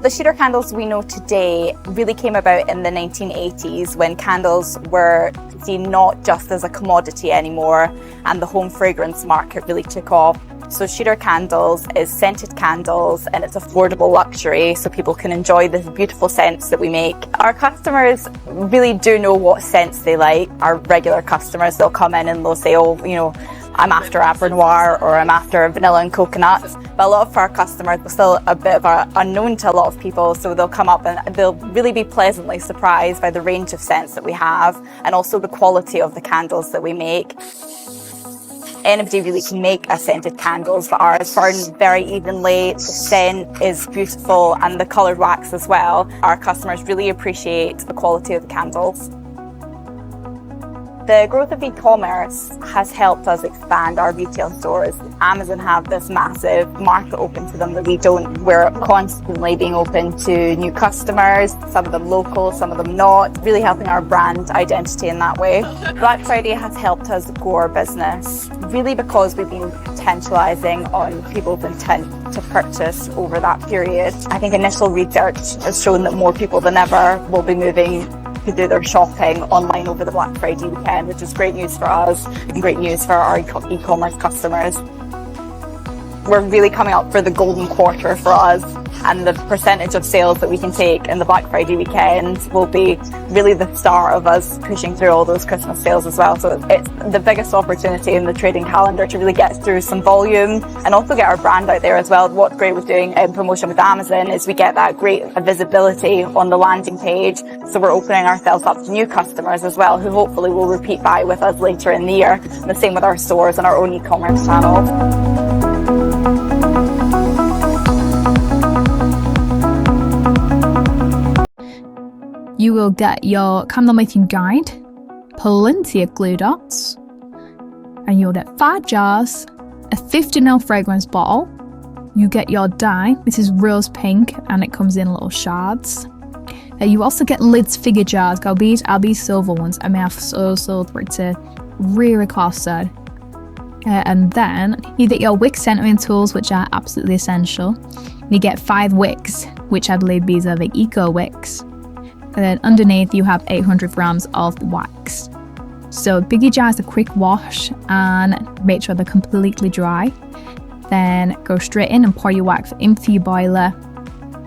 the cedar candles we know today really came about in the 1980s when candles were seen not just as a commodity anymore, and the home fragrance market really took off. So cedar candles is scented candles, and it's affordable luxury, so people can enjoy the beautiful scents that we make. Our customers really do know what scents they like. Our regular customers, they'll come in and they'll say, oh, you know, I'm after Amber Noir or I'm after vanilla and coconut. But a lot of our customers are still a bit of a unknown to a lot of people, so they'll come up and they'll really be pleasantly surprised by the range of scents that we have, and also the quality of the candles that we make. Anybody really can make a scented candles, but ours burn very evenly. The scent is beautiful, and the coloured wax as well. Our customers really appreciate the quality of the candles. The growth of e-commerce has helped us expand our retail stores. Amazon have this massive market open to them that we don't. We're constantly being open to new customers, some of them local, some of them not, really helping our brand identity in that way. Black Friday has helped us grow our business, really because we've been potentialising on people's intent to purchase over that period. I think initial research has shown that more people than ever will be moving to do their shopping online over the Black Friday weekend, which is great news for us and great news for our e-commerce customers. We're really coming up for the golden quarter for us, and the percentage of sales that we can take in the Black Friday weekend will be really the start of us pushing through all those Christmas sales as well. So it's the biggest opportunity in the trading calendar to really get through some volume and also get our brand out there as well. What's great with doing promotion with Amazon is we get that great visibility on the landing page. So we're opening ourselves up to new customers as well, who hopefully will repeat buy with us later in the year. And the same with our stores and our own e-commerce channel. You will get your candle making guide, plenty of glue dots, and you'll get 5 jars, a 50ml fragrance bottle. You get your dye. This is rose pink, and it comes in little shards. You also get lids figure jars. GoBiz are these silver ones. I mean, I've so sold for it really costly. And then you get your wick centering tools, which are absolutely essential. You get 5 wicks, which I believe these are the eco wicks. And then underneath you have 800 grams of wax. So biggie jars a quick wash and make sure they're completely dry. Then go straight in and pour your wax into your boiler,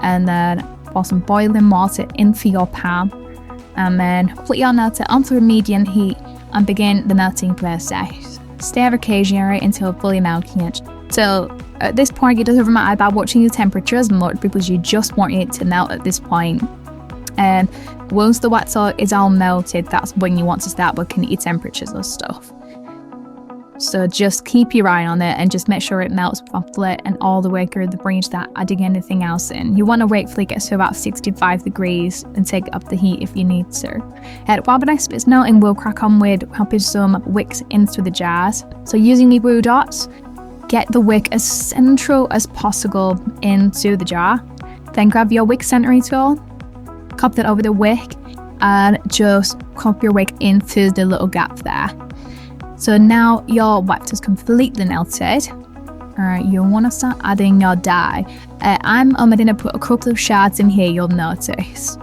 and then pour some boiling water into your pan, and then put your melter onto a medium heat and begin the melting process. Stir occasionally until fully melted. So at this point, it doesn't matter about watching your temperature as much, because you just want it to melt at this point. And once the wax is all melted, that's when you want to start looking at your temperatures and stuff. So just keep your eye on it and just make sure it melts properly and all the way through the before you start adding anything else in. You want to wait till it gets to about 65 degrees and take up the heat if you need to. While the rest of it's melting, we'll crack on with popping some wicks into the jars. So using the glue dots, get the wick as central as possible into the jar. Then grab your wick centering tool, cop that over the wick, and just cop your wick into the little gap there. So now your wax is completely melted. Alright, you'll want to start adding your dye. I'm going to put a couple of shards in here, you'll notice,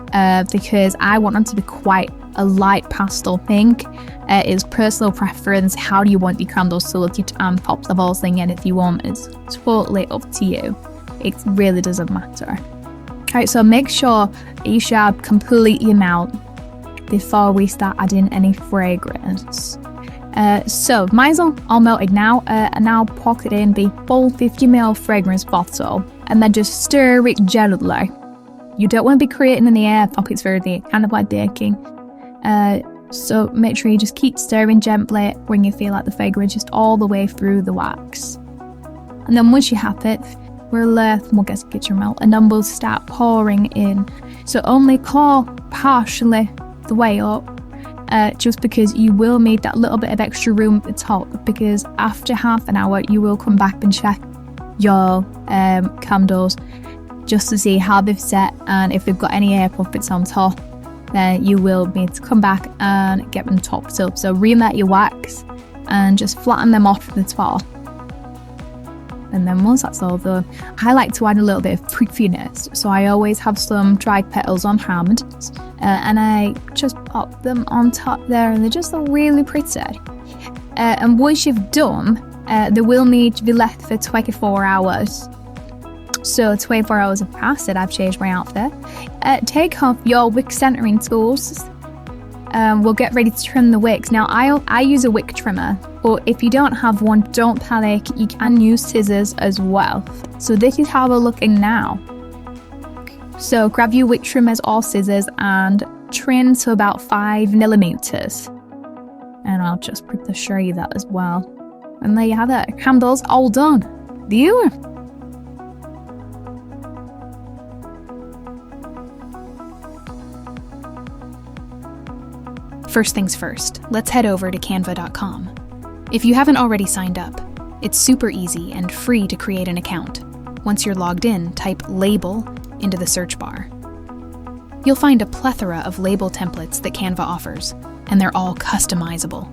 because I want them to be quite a light pastel pink. It's personal preference. How do you want your candles to look? You can pop the whole thing in if you want. It's totally up to you. It really doesn't matter. Alright, so make sure you shard completely melt before we start adding any fragrance. So mine's all melted now, and now pocket in the full 50ml fragrance bottle, and then just stir it gently. You don't want to be creating any air pockets for it, kind of like baking. So make sure you just keep stirring gently when you feel like the fragrance just all the way through the wax. And then once you have it, we'll get to kitchen melt, and then we'll start pouring in. So only pour partially the way up, just because you will need that little bit of extra room at the top, because after half an hour you will come back and check your candles just to see how they've set, and if they've got any air pockets on top, then you will need to come back and get them topped up. So remet your wax and just flatten them off at the top. and then once that's all done, I like to add a little bit of prettiness. So I always have some dried petals on hand, and I just pop them on top there, and they just look really pretty. And once you've done, they will need to be left for 24 hours. So 24 hours have passed, and I've changed my outfit. Take off your wick centering tools. We'll get ready to trim the wicks. Now, I use a wick trimmer, but if you don't have one, don't panic. You can use scissors as well. So this is how we're looking now. So grab your wick trimmers or scissors and trim to about 5 millimeters. And I'll just show you that as well. And there you have it. Candles all done. View. First things first, let's head over to canva.com. If you haven't already signed up, it's super easy and free to create an account. Once you're logged in, type label into the search bar. You'll find a plethora of label templates that Canva offers, and they're all customizable.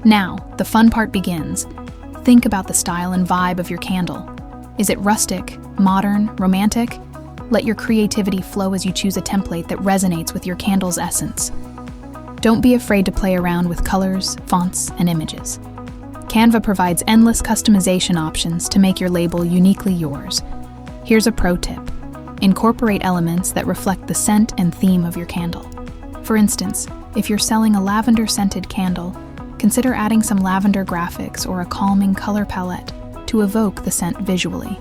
Now, the fun part begins. Think about the style and vibe of your candle. Is it rustic, modern, romantic? Let your creativity flow as you choose a template that resonates with your candle's essence. Don't be afraid to play around with colors, fonts, and images. Canva provides endless customization options to make your label uniquely yours. Here's a pro tip. Incorporate elements that reflect the scent and theme of your candle. For instance, if you're selling a lavender-scented candle, consider adding some lavender graphics or a calming color palette to evoke the scent visually.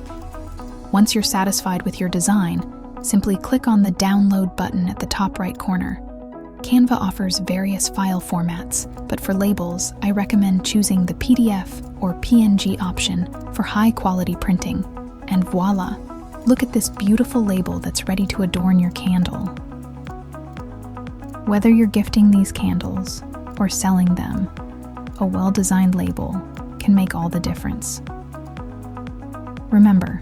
Once you're satisfied with your design, simply click on the download button at the top right corner. Canva offers various file formats, but for labels, I recommend choosing the PDF or PNG option for high-quality printing. And voila! Look at this beautiful label that's ready to adorn your candle. Whether you're gifting these candles or selling them, a well-designed label can make all the difference. Remember,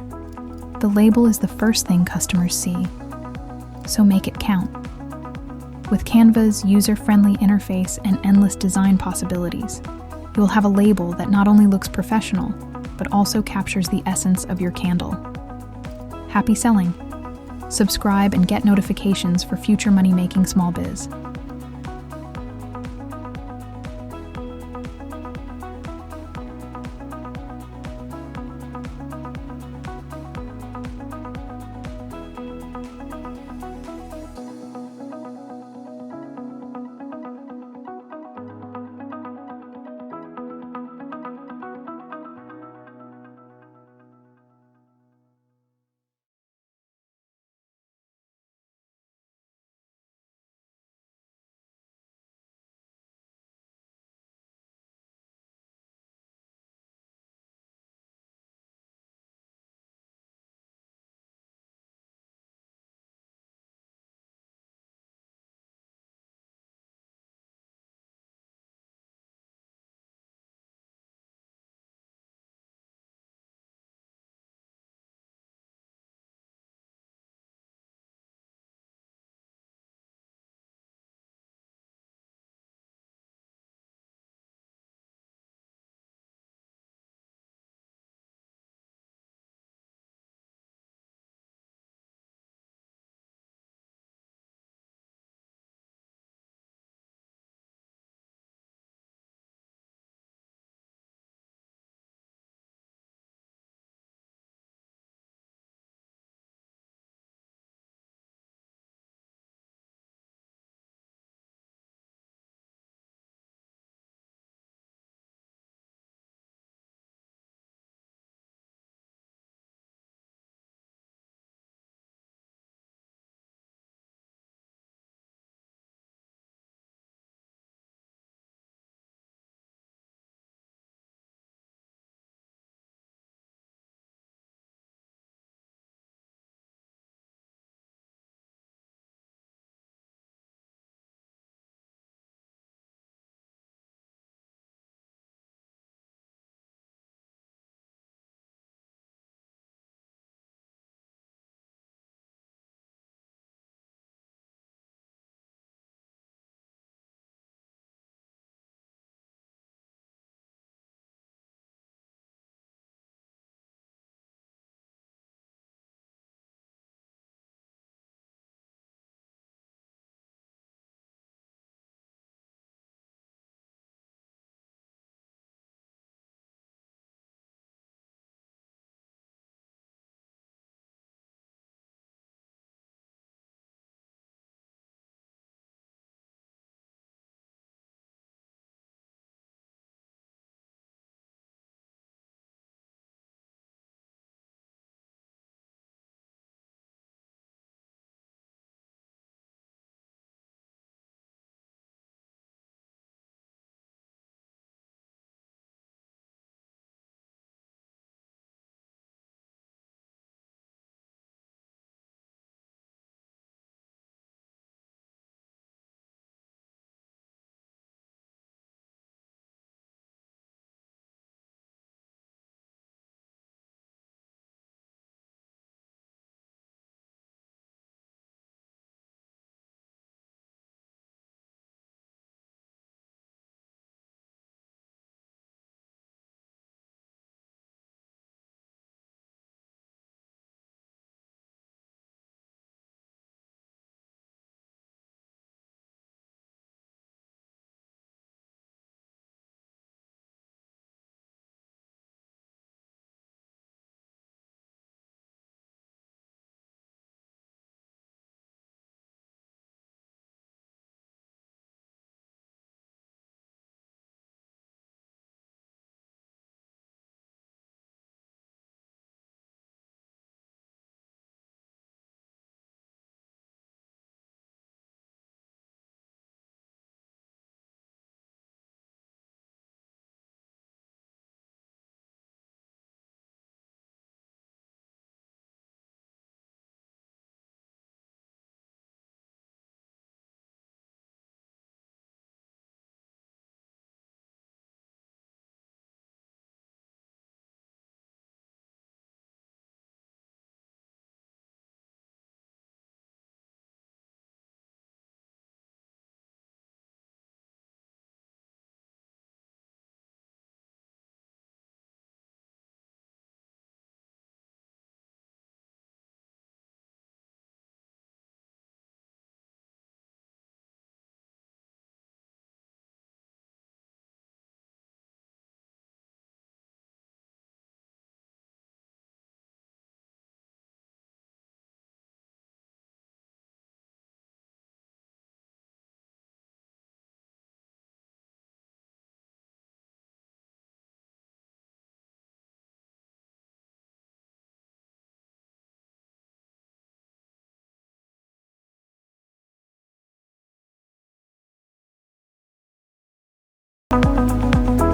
the label is the first thing customers see, so make it count. With Canva's user-friendly interface and endless design possibilities, you'll have a label that not only looks professional, but also captures the essence of your candle. Happy selling! Subscribe and get notifications for future money-making small biz.